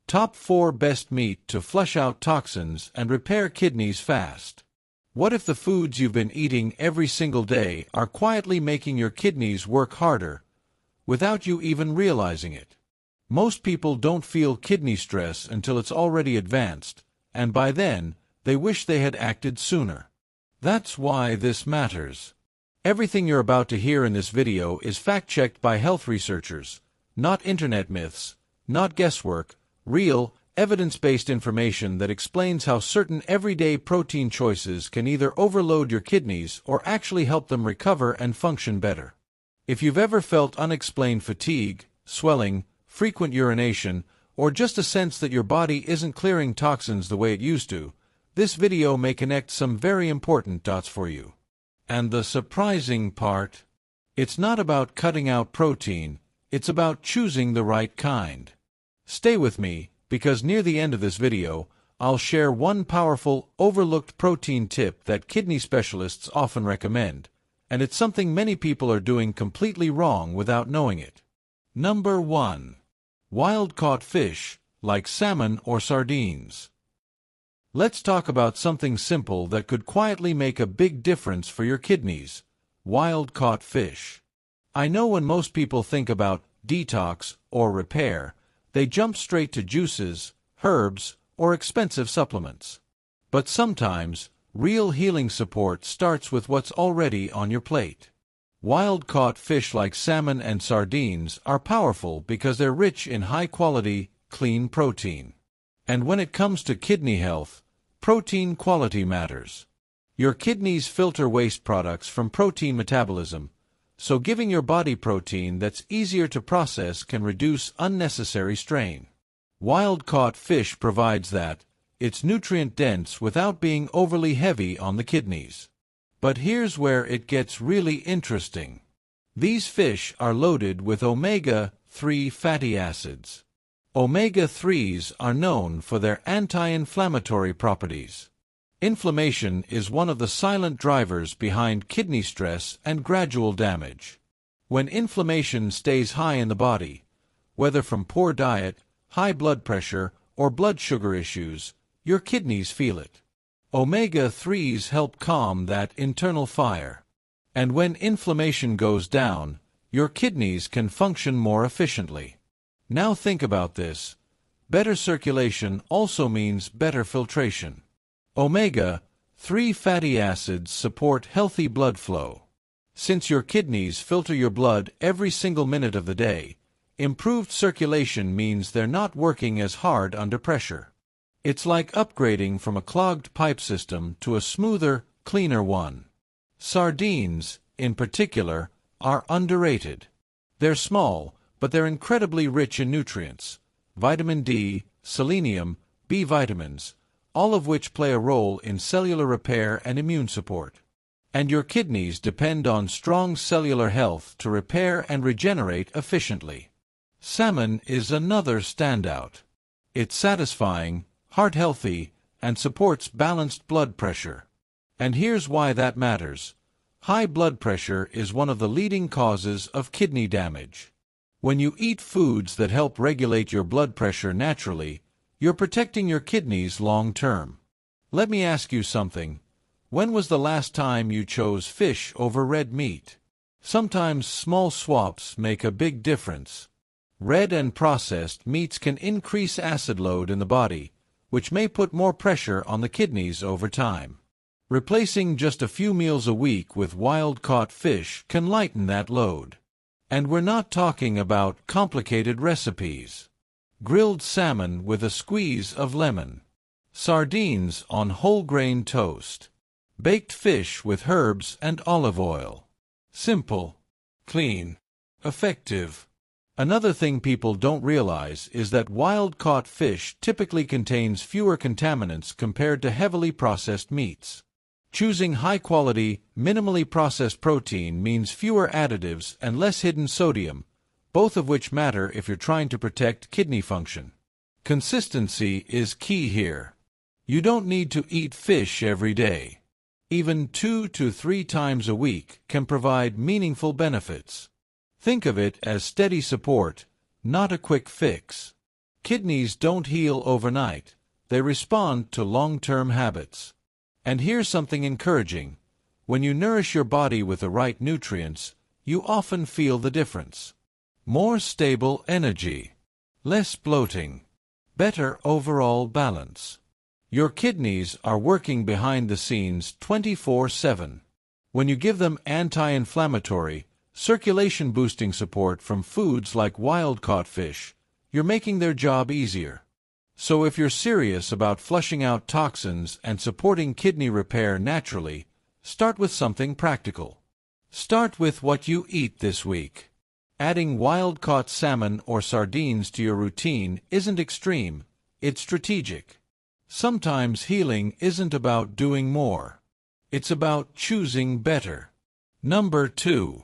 Top 4 Best Meat to Flush Out Toxins and Repair Kidneys Fast. What if the foods you've been eating every single day are quietly making your kidneys work harder, without you even realizing it? Most people don't feel kidney stress until it's already advanced, and by then, they wish they had acted sooner. That's why this matters. Everything you're about to hear in this video is fact-checked by health researchers, not internet myths, not guesswork, real, evidence-based information that explains how certain everyday protein choices can either overload your kidneys or actually help them recover and function better. If you've ever felt unexplained fatigue, swelling, frequent urination, or just a sense that your body isn't clearing toxins the way it used to, this video may connect some very important dots for you. And the surprising part? It's not about cutting out protein, it's about choosing the right kind. Stay with me, because near the end of this video, I'll share one powerful, overlooked protein tip that kidney specialists often recommend, and it's something many people are doing completely wrong without knowing it. Number 1. Wild-caught fish, like salmon or sardines. Let's talk about something simple that could quietly make a big difference for your kidneys: wild-caught fish. I know when most people think about detox or repair, they jump straight to juices, herbs, or expensive supplements. But sometimes, real healing support starts with what's already on your plate. Wild-caught fish like salmon and sardines are powerful because they're rich in high-quality, clean protein. And when it comes to kidney health, protein quality matters. Your kidneys filter waste products from protein metabolism, so giving your body protein that's easier to process can reduce unnecessary strain. Wild-caught fish provides that. It's nutrient-dense without being overly heavy on the kidneys. But here's where it gets really interesting. These fish are loaded with omega-3 fatty acids. Omega-3s are known for their anti-inflammatory properties. Inflammation is one of the silent drivers behind kidney stress and gradual damage. When inflammation stays high in the body, whether from poor diet, high blood pressure, or blood sugar issues, your kidneys feel it. Omega-3s help calm that internal fire. And when inflammation goes down, your kidneys can function more efficiently. Now think about this. Better circulation also means better filtration. Omega-3 fatty acids support healthy blood flow. Since your kidneys filter your blood every single minute of the day, improved circulation means they're not working as hard under pressure. It's like upgrading from a clogged pipe system to a smoother, cleaner one. Sardines, in particular, are underrated. They're small, but they're incredibly rich in nutrients: vitamin D, selenium, B vitamins, all of which play a role in cellular repair and immune support. And your kidneys depend on strong cellular health to repair and regenerate efficiently. Salmon is another standout. It's satisfying, heart-healthy, and supports balanced blood pressure. And here's why that matters. High blood pressure is one of the leading causes of kidney damage. When you eat foods that help regulate your blood pressure naturally, you're protecting your kidneys long-term. Let me ask you something. When was the last time you chose fish over red meat? Sometimes small swaps make a big difference. Red and processed meats can increase acid load in the body, which may put more pressure on the kidneys over time. Replacing just a few meals a week with wild-caught fish can lighten that load. And we're not talking about complicated recipes. Grilled salmon with a squeeze of lemon. Sardines on whole grain toast. Baked fish with herbs and olive oil. Simple, clean, effective. Another thing people don't realize is that wild-caught fish typically contains fewer contaminants compared to heavily processed meats. Choosing high-quality, minimally processed protein means fewer additives and less hidden sodium, both of which matter if you're trying to protect kidney function. Consistency is key here. You don't need to eat fish every day. Even 2 to 3 times a week can provide meaningful benefits. Think of it as steady support, not a quick fix. Kidneys don't heal overnight. They respond to long-term habits. And here's something encouraging. When you nourish your body with the right nutrients, you often feel the difference. More stable energy, less bloating, better overall balance. Your kidneys are working behind the scenes 24/7. When you give them anti-inflammatory, circulation-boosting support from foods like wild-caught fish, you're making their job easier. So if you're serious about flushing out toxins and supporting kidney repair naturally, start with something practical. Start with what you eat this week. Adding wild-caught salmon or sardines to your routine isn't extreme, it's strategic. Sometimes healing isn't about doing more. It's about choosing better. Number 2.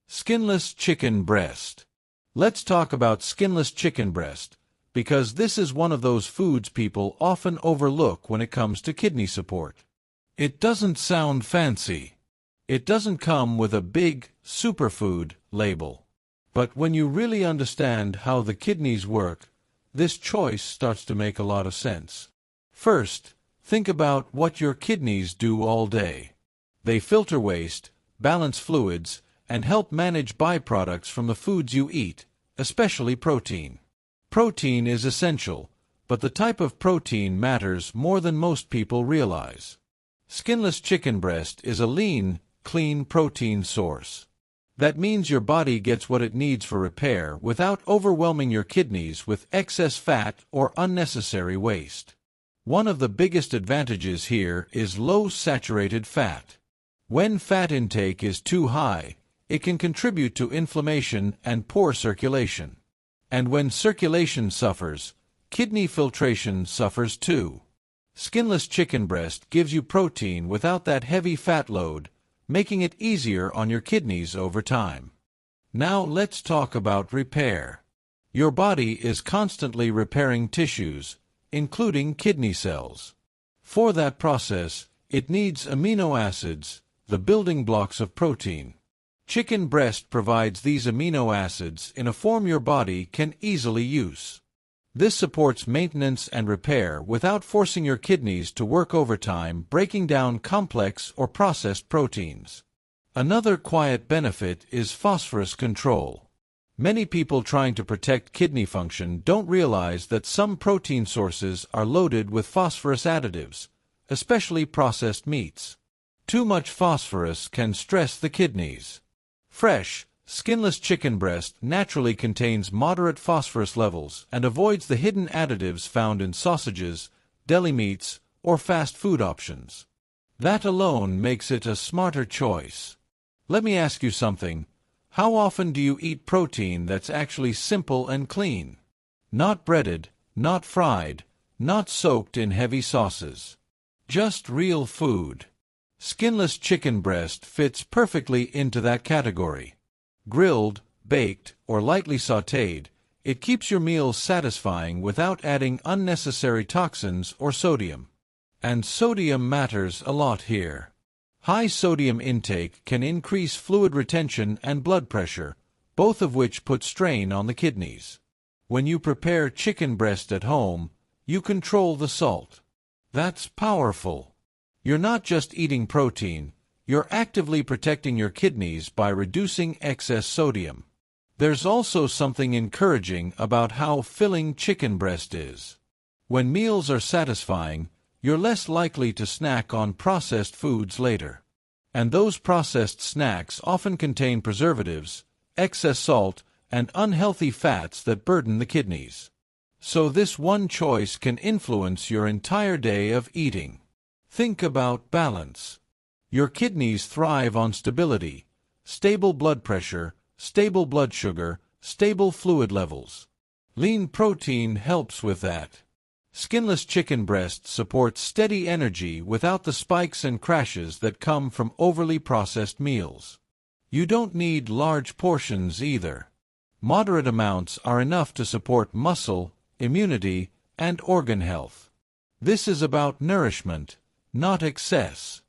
Skinless chicken breast. Let's talk about skinless chicken breast, because this is one of those foods people often overlook when it comes to kidney support. It doesn't sound fancy. It doesn't come with a big superfood label. But when you really understand how the kidneys work, this choice starts to make a lot of sense. First, think about what your kidneys do all day. They filter waste, balance fluids, and help manage byproducts from the foods you eat, especially protein. Protein is essential, but the type of protein matters more than most people realize. Skinless chicken breast is a lean, clean protein source. That means your body gets what it needs for repair without overwhelming your kidneys with excess fat or unnecessary waste. One of the biggest advantages here is low saturated fat. When fat intake is too high, it can contribute to inflammation and poor circulation. And when circulation suffers, kidney filtration suffers too. Skinless chicken breast gives you protein without that heavy fat load, making it easier on your kidneys over time. Now let's talk about repair. Your body is constantly repairing tissues, including kidney cells. For that process, it needs amino acids, the building blocks of protein. Chicken breast provides these amino acids in a form your body can easily use. This supports maintenance and repair without forcing your kidneys to work overtime breaking down complex or processed proteins. Another quiet benefit is phosphorus control. Many people trying to protect kidney function don't realize that some protein sources are loaded with phosphorus additives, especially processed meats. Too much phosphorus can stress the kidneys. Fresh, skinless chicken breast naturally contains moderate phosphorus levels and avoids the hidden additives found in sausages, deli meats, or fast food options. That alone makes it a smarter choice. Let me ask you something. How often do you eat protein that's actually simple and clean? Not breaded, not fried, not soaked in heavy sauces. Just real food. Skinless chicken breast fits perfectly into that category. Grilled, baked, or lightly sautéed, it keeps your meals satisfying without adding unnecessary toxins or sodium. And sodium matters a lot here. High sodium intake can increase fluid retention and blood pressure, both of which put strain on the kidneys. When you prepare chicken breast at home, you control the salt. That's powerful. You're not just eating protein, you're actively protecting your kidneys by reducing excess sodium. There's also something encouraging about how filling chicken breast is. When meals are satisfying, you're less likely to snack on processed foods later. And those processed snacks often contain preservatives, excess salt, and unhealthy fats that burden the kidneys. So this one choice can influence your entire day of eating. Think about balance. Your kidneys thrive on stability, stable blood pressure, stable blood sugar, stable fluid levels. Lean protein helps with that. Skinless chicken breast supports steady energy without the spikes and crashes that come from overly processed meals. You don't need large portions either. Moderate amounts are enough to support muscle, immunity, and organ health. This is about nourishment, not excess.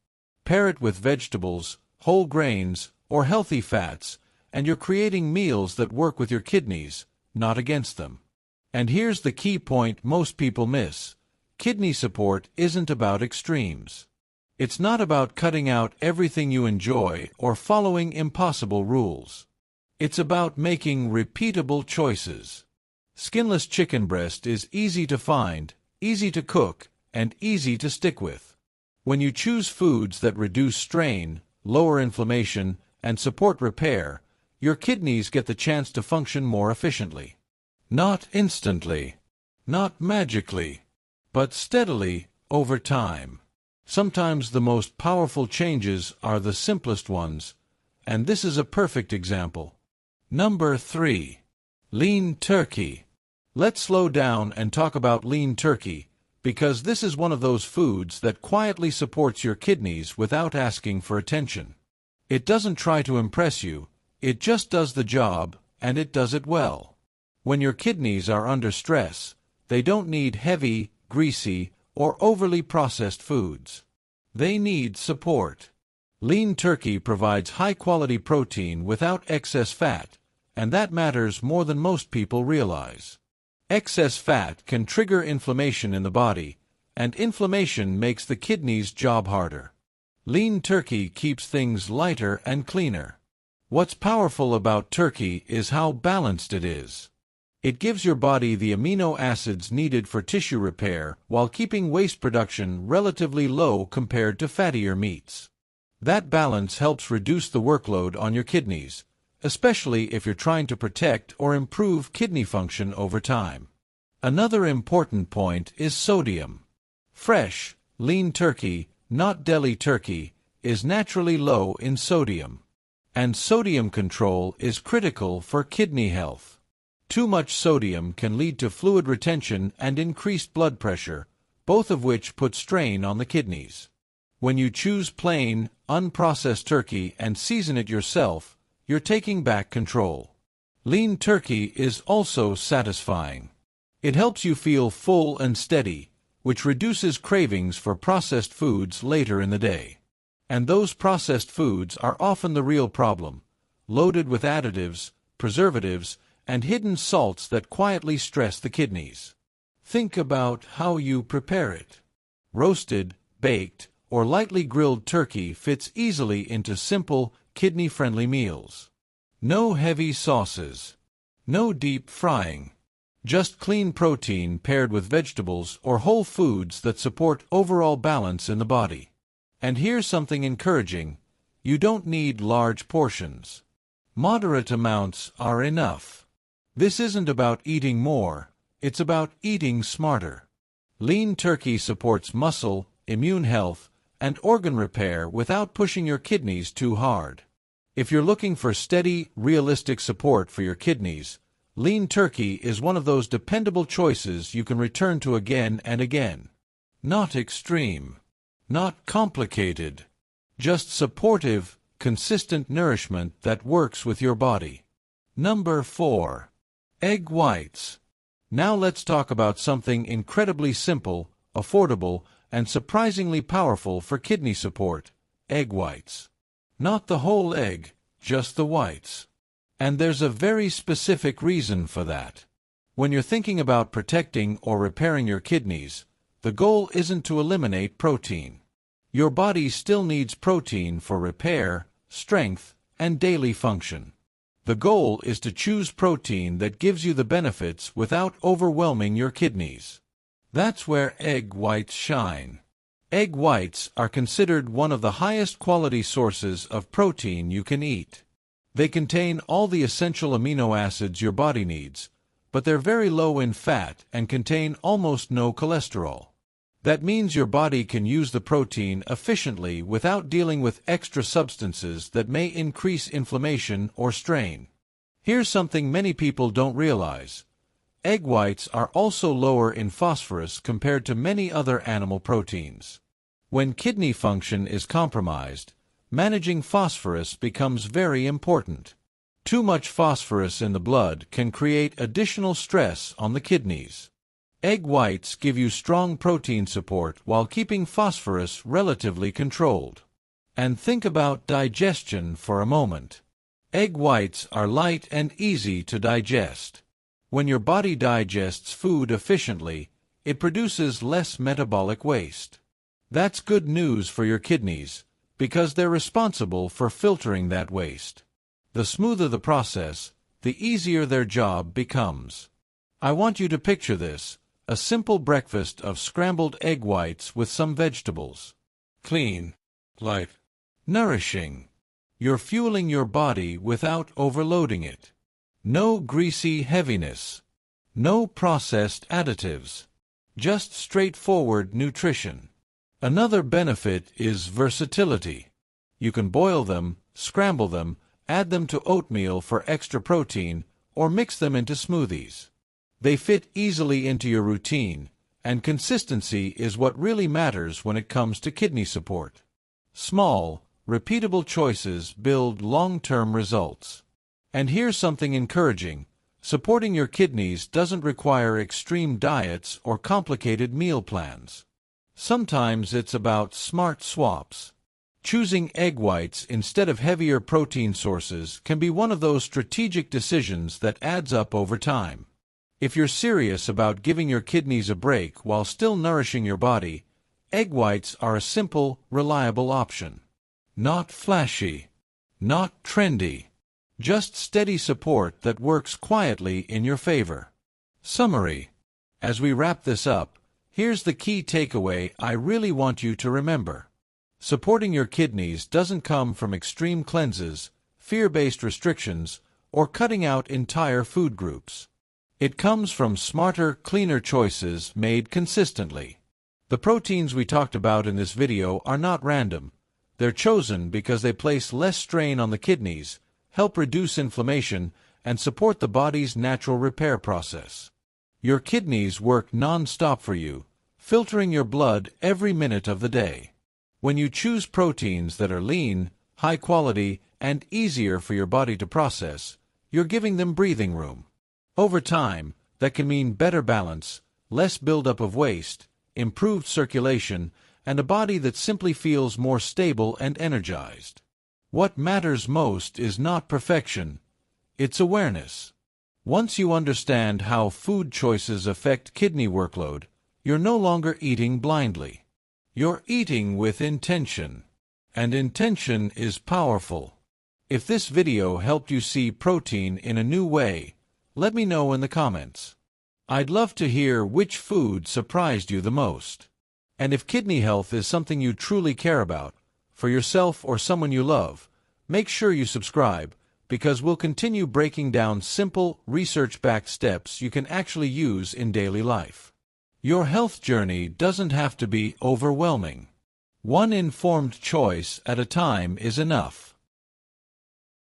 Pair it with vegetables, whole grains, or healthy fats, and you're creating meals that work with your kidneys, not against them. And here's the key point most people miss. Kidney support isn't about extremes. It's not about cutting out everything you enjoy or following impossible rules. It's about making repeatable choices. Skinless chicken breast is easy to find, easy to cook, and easy to stick with. When you choose foods that reduce strain, lower inflammation, and support repair, your kidneys get the chance to function more efficiently. Not instantly, not magically, but steadily over time. Sometimes the most powerful changes are the simplest ones, and this is a perfect example. Number 3. Lean turkey. Let's slow down and talk about lean turkey, because this is one of those foods that quietly supports your kidneys without asking for attention. It doesn't try to impress you, it just does the job, and it does it well. When your kidneys are under stress, they don't need heavy, greasy, or overly processed foods. They need support. Lean turkey provides high-quality protein without excess fat, and that matters more than most people realize. Excess fat can trigger inflammation in the body, and inflammation makes the kidneys' job harder. Lean turkey keeps things lighter and cleaner. What's powerful about turkey is how balanced it is. It gives your body the amino acids needed for tissue repair while keeping waste production relatively low compared to fattier meats. That balance helps reduce the workload on your kidneys, especially if you're trying to protect or improve kidney function over time. Another important point is sodium. Fresh, lean turkey, not deli turkey, is naturally low in sodium. And sodium control is critical for kidney health. Too much sodium can lead to fluid retention and increased blood pressure, both of which put strain on the kidneys. When you choose plain, unprocessed turkey and season it yourself, you're taking back control. Lean turkey is also satisfying. It helps you feel full and steady, which reduces cravings for processed foods later in the day. And those processed foods are often the real problem, loaded with additives, preservatives, and hidden salts that quietly stress the kidneys. Think about how you prepare it. Roasted, baked, or lightly grilled turkey fits easily into simple, kidney-friendly meals. No heavy sauces. No deep frying. Just clean protein paired with vegetables or whole foods that support overall balance in the body. And here's something encouraging. You don't need large portions. Moderate amounts are enough. This isn't about eating more, it's about eating smarter. Lean turkey supports muscle, immune health, and organ repair without pushing your kidneys too hard. If you're looking for steady, realistic support for your kidneys, lean turkey is one of those dependable choices you can return to again and again. Not extreme. Not complicated. Just supportive, consistent nourishment that works with your body. Number 4. Egg whites. Now let's talk about something incredibly simple, affordable, and surprisingly powerful for kidney support: egg whites. Not the whole egg, just the whites. And there's a very specific reason for that. When you're thinking about protecting or repairing your kidneys, the goal isn't to eliminate protein. Your body still needs protein for repair, strength, and daily function. The goal is to choose protein that gives you the benefits without overwhelming your kidneys. That's where egg whites shine. Egg whites are considered one of the highest quality sources of protein you can eat. They contain all the essential amino acids your body needs, but they're very low in fat and contain almost no cholesterol. That means your body can use the protein efficiently without dealing with extra substances that may increase inflammation or strain. Here's something many people don't realize. Egg whites are also lower in phosphorus compared to many other animal proteins. When kidney function is compromised, managing phosphorus becomes very important. Too much phosphorus in the blood can create additional stress on the kidneys. Egg whites give you strong protein support while keeping phosphorus relatively controlled. And think about digestion for a moment. Egg whites are light and easy to digest. When your body digests food efficiently, it produces less metabolic waste. That's good news for your kidneys, because they're responsible for filtering that waste. The smoother the process, the easier their job becomes. I want you to picture this, a simple breakfast of scrambled egg whites with some vegetables. Clean, light, nourishing. You're fueling your body without overloading it. No greasy heaviness. No processed additives. Just straightforward nutrition. Another benefit is versatility. You can boil them, scramble them, add them to oatmeal for extra protein, or mix them into smoothies. They fit easily into your routine, and consistency is what really matters when it comes to kidney support. Small, repeatable choices build long-term results. And here's something encouraging. Supporting your kidneys doesn't require extreme diets or complicated meal plans. Sometimes it's about smart swaps. Choosing egg whites instead of heavier protein sources can be one of those strategic decisions that adds up over time. If you're serious about giving your kidneys a break while still nourishing your body, egg whites are a simple, reliable option. Not flashy. Not trendy. Just steady support that works quietly in your favor. Summary. As we wrap this up, here's the key takeaway I really want you to remember. Supporting your kidneys doesn't come from extreme cleanses, fear-based restrictions, or cutting out entire food groups. It comes from smarter, cleaner choices made consistently. The proteins we talked about in this video are not random. They're chosen because they place less strain on the kidneys, help reduce inflammation, and support the body's natural repair process. Your kidneys work non-stop for you, filtering your blood every minute of the day. When you choose proteins that are lean, high quality, and easier for your body to process, you're giving them breathing room. Over time, that can mean better balance, less buildup of waste, improved circulation, and a body that simply feels more stable and energized. What matters most is not perfection, it's awareness. Once you understand how food choices affect kidney workload, you're no longer eating blindly. You're eating with intention. And intention is powerful. If this video helped you see protein in a new way, let me know in the comments. I'd love to hear which food surprised you the most. And if kidney health is something you truly care about, for yourself or someone you love, make sure you subscribe, because we'll continue breaking down simple, research-backed steps you can actually use in daily life. Your health journey doesn't have to be overwhelming. One informed choice at a time is enough.